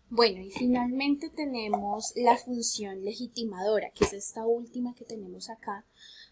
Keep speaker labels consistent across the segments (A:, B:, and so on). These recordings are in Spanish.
A: Bueno, y finalmente tenemos la función legitimadora, que es esta última que tenemos acá,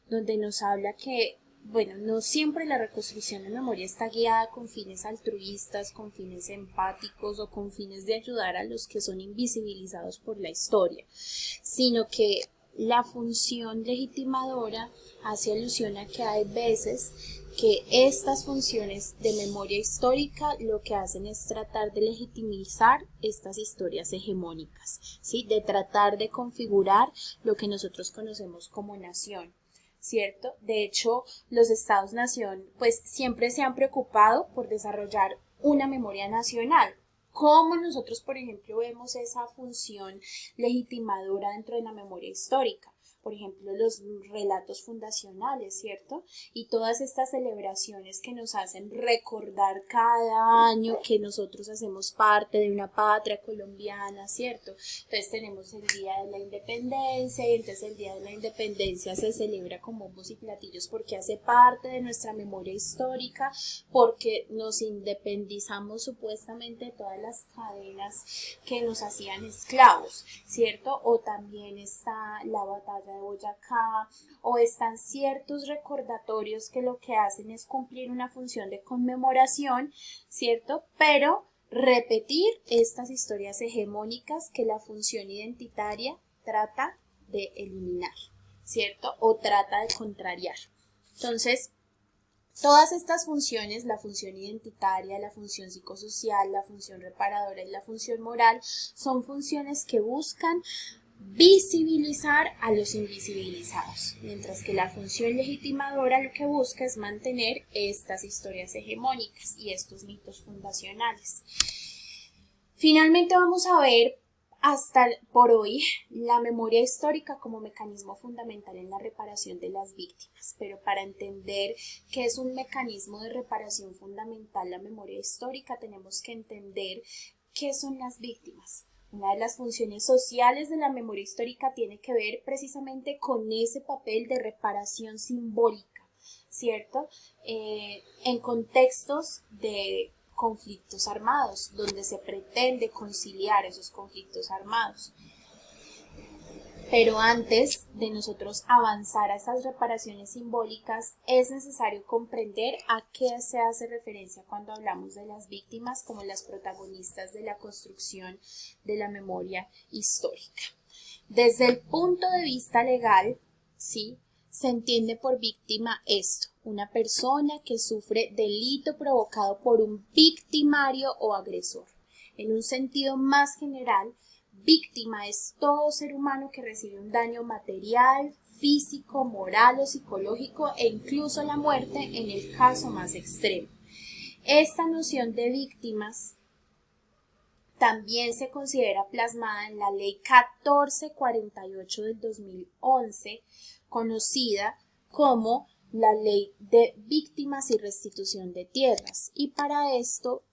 A: donde nos habla que, bueno, no siempre la reconstrucción de memoria está guiada con fines altruistas, con fines empáticos o con fines de ayudar a los que son invisibilizados por la historia, sino que la función legitimadora hace alusión a que hay veces que estas funciones de memoria histórica lo que hacen es tratar de legitimizar estas historias hegemónicas, ¿sí? De tratar de configurar lo que nosotros conocemos como nación, ¿cierto? De hecho, los estados-nación pues siempre se han preocupado por desarrollar una memoria nacional. ¿Cómo nosotros, por ejemplo, vemos esa función legitimadora dentro de la memoria histórica? Por ejemplo, los relatos fundacionales, ¿cierto? Y todas estas celebraciones que nos hacen recordar cada año que nosotros hacemos parte de una patria colombiana, ¿cierto? Entonces tenemos el Día de la Independencia y entonces el Día de la Independencia se celebra con bombos y platillos porque hace parte de nuestra memoria histórica, porque nos independizamos supuestamente de todas las cadenas que nos hacían esclavos, ¿cierto? O también está la batalla de Boyacá, o están ciertos recordatorios que lo que hacen es cumplir una función de conmemoración, ¿cierto? Pero repetir estas historias hegemónicas que la función identitaria trata de eliminar, ¿cierto? O trata de contrariar. Entonces, todas estas funciones, la función identitaria, la función psicosocial, la función reparadora y la función moral, son funciones que buscan visibilizar a los invisibilizados, mientras que la función legitimadora lo que busca es mantener estas historias hegemónicas y estos mitos fundacionales. Finalmente vamos a ver hasta por hoy la memoria histórica como mecanismo fundamental en la reparación de las víctimas, pero para entender qué es un mecanismo de reparación fundamental la memoria histórica tenemos que entender qué son las víctimas. Una de las funciones sociales de la memoria histórica tiene que ver precisamente con ese papel de reparación simbólica, ¿cierto? En contextos de conflictos armados, donde se pretende conciliar esos conflictos armados. Pero antes de nosotros avanzar a esas reparaciones simbólicas, es necesario comprender a qué se hace referencia cuando hablamos de las víctimas como las protagonistas de la construcción de la memoria histórica. Desde el punto de vista legal, ¿sí?, se entiende por víctima esto: una persona que sufre delito provocado por un victimario o agresor. En un sentido más general, víctima es todo ser humano que recibe un daño material, físico, moral o psicológico e incluso la muerte en el caso más extremo. Esta noción de víctimas también se considera plasmada en la Ley 1448 del 2011, conocida como la Ley de Víctimas y Restitución de Tierras. Y para esto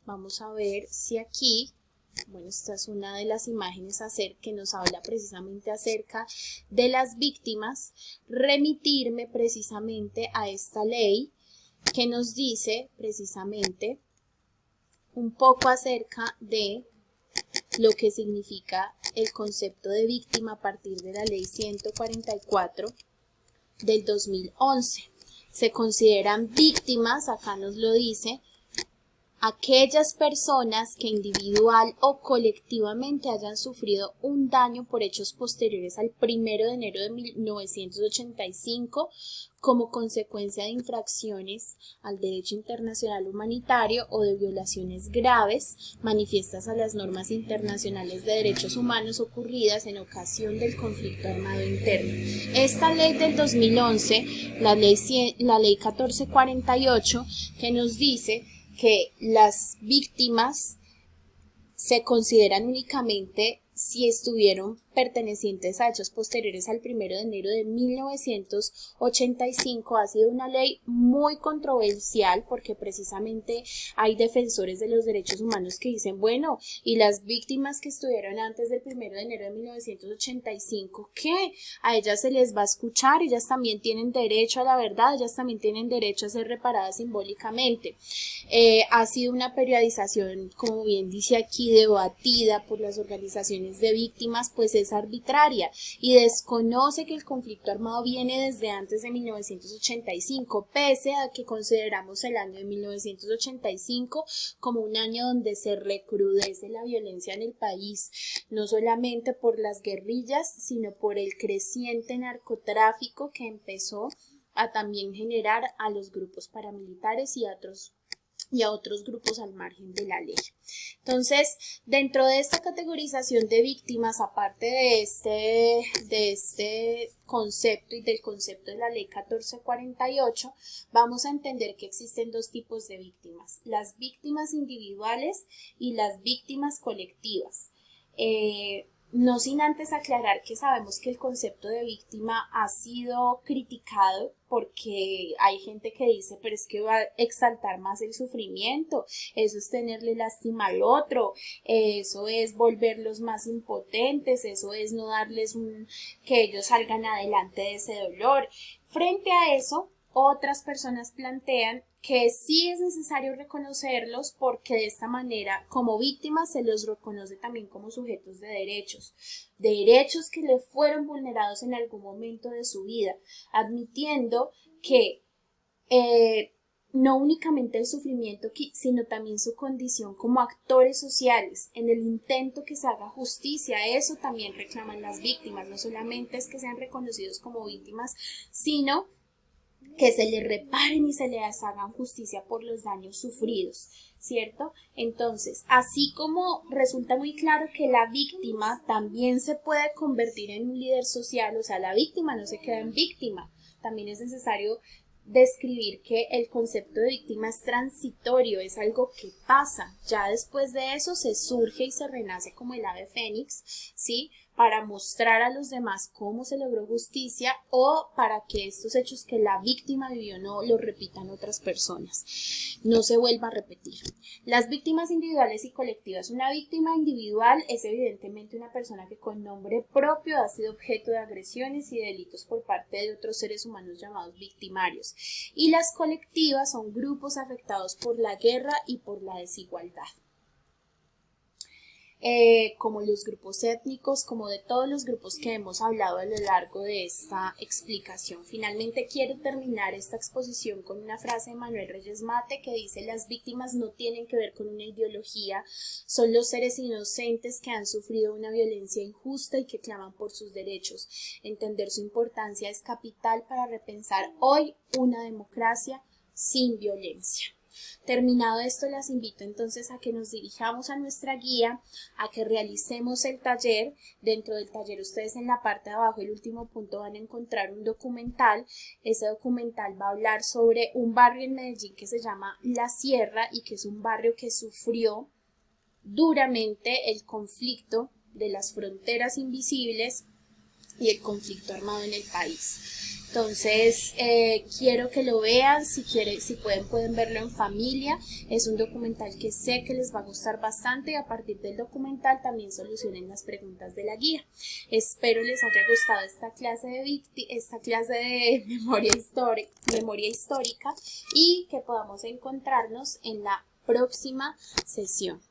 A: vamos a ver si aquí, bueno, esta es una de las imágenes que nos habla precisamente acerca de las víctimas, remitirme precisamente a esta ley que nos dice precisamente un poco acerca de lo que significa el concepto de víctima a partir de la Ley 144 del 2011. Se consideran víctimas, acá nos lo dice, aquellas personas que individual o colectivamente hayan sufrido un daño por hechos posteriores al 1 de enero de 1985 como consecuencia de infracciones al derecho internacional humanitario o de violaciones graves manifiestas a las normas internacionales de derechos humanos ocurridas en ocasión del conflicto armado interno. Esta ley del 2011, la ley 1448, que nos dice que las víctimas se consideran únicamente si estuvieron pertenecientes a hechos posteriores al 1 de enero de 1985 ha sido una ley muy controversial porque precisamente hay defensores de los derechos humanos que dicen, bueno, y las víctimas que estuvieron antes del 1 de enero de 1985, ¿qué? A ellas se les va a escuchar, ellas también tienen derecho a la verdad, ellas también tienen derecho a ser reparadas simbólicamente. Ha sido una periodización, como bien dice aquí, debatida por las organizaciones de víctimas, pues es arbitraria y desconoce que el conflicto armado viene desde antes de 1985, pese a que consideramos el año de 1985 como un año donde se recrudece la violencia en el país, no solamente por las guerrillas, sino por el creciente narcotráfico que empezó a también generar a los grupos paramilitares y a otros grupos al margen de la ley. Entonces, dentro de esta categorización de víctimas, aparte de este concepto y del concepto de la ley 1448, vamos a entender que existen dos tipos de víctimas, las víctimas individuales y las víctimas colectivas. No sin antes aclarar que sabemos que el concepto de víctima ha sido criticado porque hay gente que dice, pero es que va a exaltar más el sufrimiento, eso es tenerle lástima al otro, eso es volverlos más impotentes, eso es no darles que ellos salgan adelante de ese dolor. Frente a eso, otras personas plantean que sí es necesario reconocerlos porque de esta manera como víctimas se los reconoce también como sujetos de derechos que le fueron vulnerados en algún momento de su vida, admitiendo que no únicamente el sufrimiento, sino también su condición como actores sociales en el intento que se haga justicia. Eso también reclaman las víctimas, no solamente es que sean reconocidos como víctimas, sino que se le reparen y se les hagan justicia por los daños sufridos, ¿cierto? Entonces, así como resulta muy claro que la víctima también se puede convertir en un líder social, o sea, la víctima no se queda en víctima, también es necesario describir que el concepto de víctima es transitorio, es algo que pasa, ya después de eso se surge y se renace como el ave fénix, ¿sí? Para mostrar a los demás cómo se logró justicia o para que estos hechos que la víctima vivió no lo repitan otras personas, no se vuelva a repetir. Las víctimas individuales y colectivas. Una víctima individual es evidentemente una persona que con nombre propio ha sido objeto de agresiones y delitos por parte de otros seres humanos llamados victimarios. Y las colectivas son grupos afectados por la guerra y por la desigualdad. Como los grupos étnicos, como de todos los grupos que hemos hablado a lo largo de esta explicación. Finalmente quiero terminar esta exposición con una frase de Manuel Reyes Mate que dice: las víctimas no tienen que ver con una ideología, son los seres inocentes que han sufrido una violencia injusta y que claman por sus derechos. Entender su importancia es capital para repensar hoy una democracia sin violencia. Terminado esto, las invito entonces a que nos dirijamos a nuestra guía, a que realicemos el taller. Dentro del taller ustedes en la parte de abajo, el último punto, van a encontrar un documental. Ese documental va a hablar sobre un barrio en Medellín que se llama La Sierra y que es un barrio que sufrió duramente el conflicto de las fronteras invisibles y el conflicto armado en el país. Entonces, quiero que lo vean, si pueden verlo en familia. Es un documental que sé que les va a gustar bastante y a partir del documental también solucionen las preguntas de la guía. Espero les haya gustado esta clase de memoria histórica y que podamos encontrarnos en la próxima sesión.